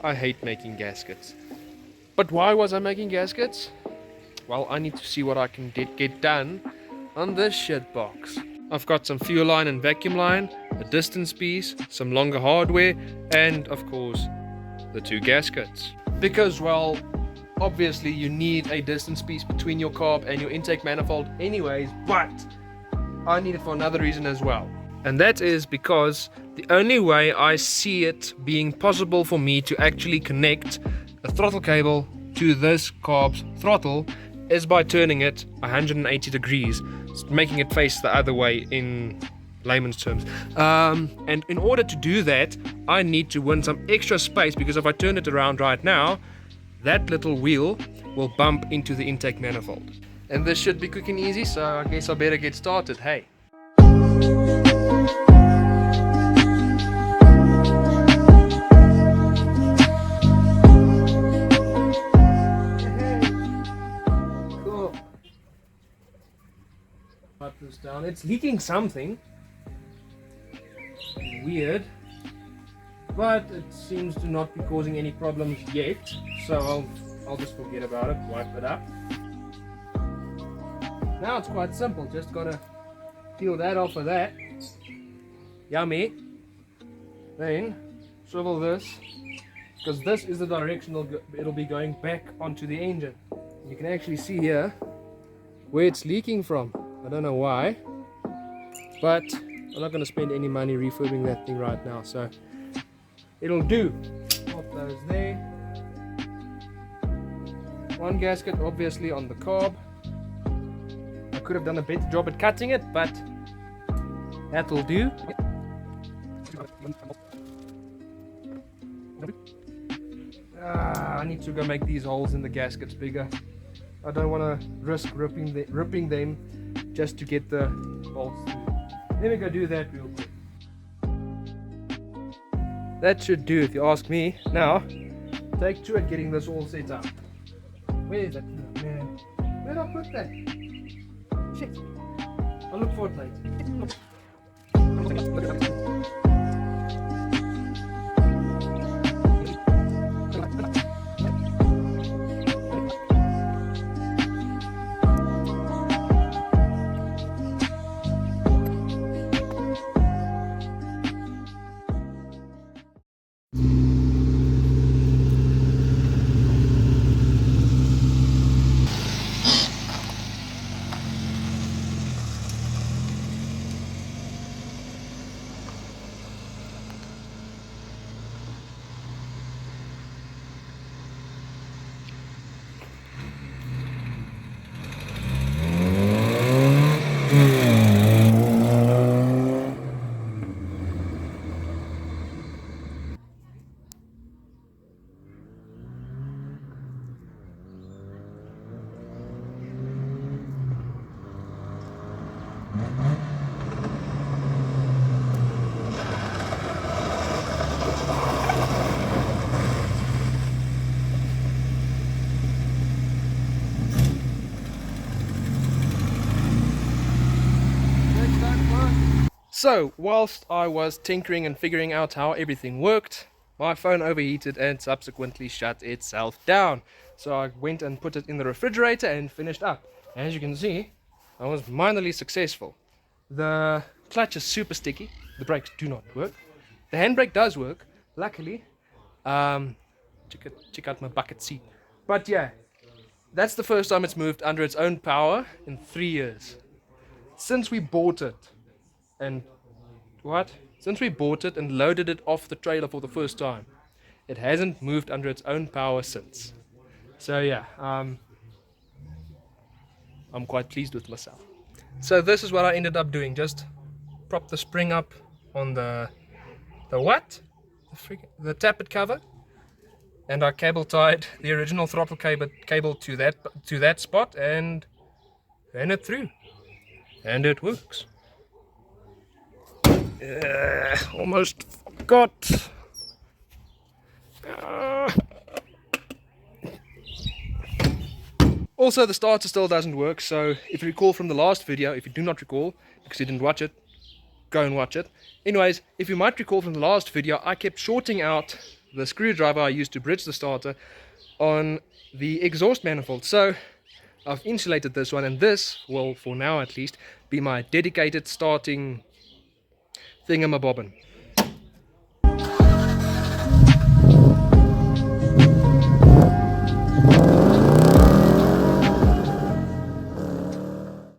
I hate making gaskets. But why was I making gaskets? Well, I need to see what I can get done on this shit box. I've got some fuel line and vacuum line, a distance piece, some longer hardware, and of course, the two gaskets. Because, well, obviously you need a distance piece between your carb and your intake manifold anyways, but I need it for another reason as well. And that is because the only way I see it being possible for me to actually connect a throttle cable to this carb's throttle is by turning it 180 degrees, making it face the other way in layman's terms. And in order to do that, I need to win some extra space, because if I turn it around right now, that little wheel will bump into the intake manifold. And this should be quick and easy, so I guess I better get started. Hey. Put this down. It's leaking something weird, but it seems to not be causing any problems yet, so I'll just forget about it, wipe it up. Now it's quite simple, just gotta peel that off of that. Yummy. Then swivel this, because this is the direction it'll be going back onto the engine. You can actually see here where it's leaking from. I don't know why, but I'm not going to spend any money refurbing that thing right now, so it'll do. Pop those there. One gasket obviously on the carb. I could have done a better job at cutting it, but that'll do. I need to go make these holes in the gaskets bigger. I don't want to risk ripping them just to get the bolts through. Let me go do that real quick. That should do if you ask me. Now, take two at getting this all set up. Where is that? Oh, man. Where did I put that? Shit. I'll look for it later. So, whilst I was tinkering and figuring out how everything worked, my phone overheated and subsequently shut itself down. So I went and put it in the refrigerator and finished up. As you can see, I was minorly successful. The clutch is super sticky. The brakes do not work. The handbrake does work, luckily. Check out my bucket seat. But yeah, that's the first time it's moved under its own power in 3 years. Since we bought it and loaded it off the trailer for the first time, it hasn't moved under its own power since. So yeah, I'm quite pleased with myself. So this is what I ended up doing. Just prop the spring up on the tappet cover, and I cable tied the original throttle cable to that spot and ran it through, and it works. Almost forgot. Also, the starter still doesn't work, so if you recall from the last video, if you do not recall, because you didn't watch it, go and watch it. Anyways, if you might recall from the last video, I kept shorting out the screwdriver I used to bridge the starter on the exhaust manifold. So I've insulated this one, and this will, for now at least, be my dedicated starting thingamabobbin.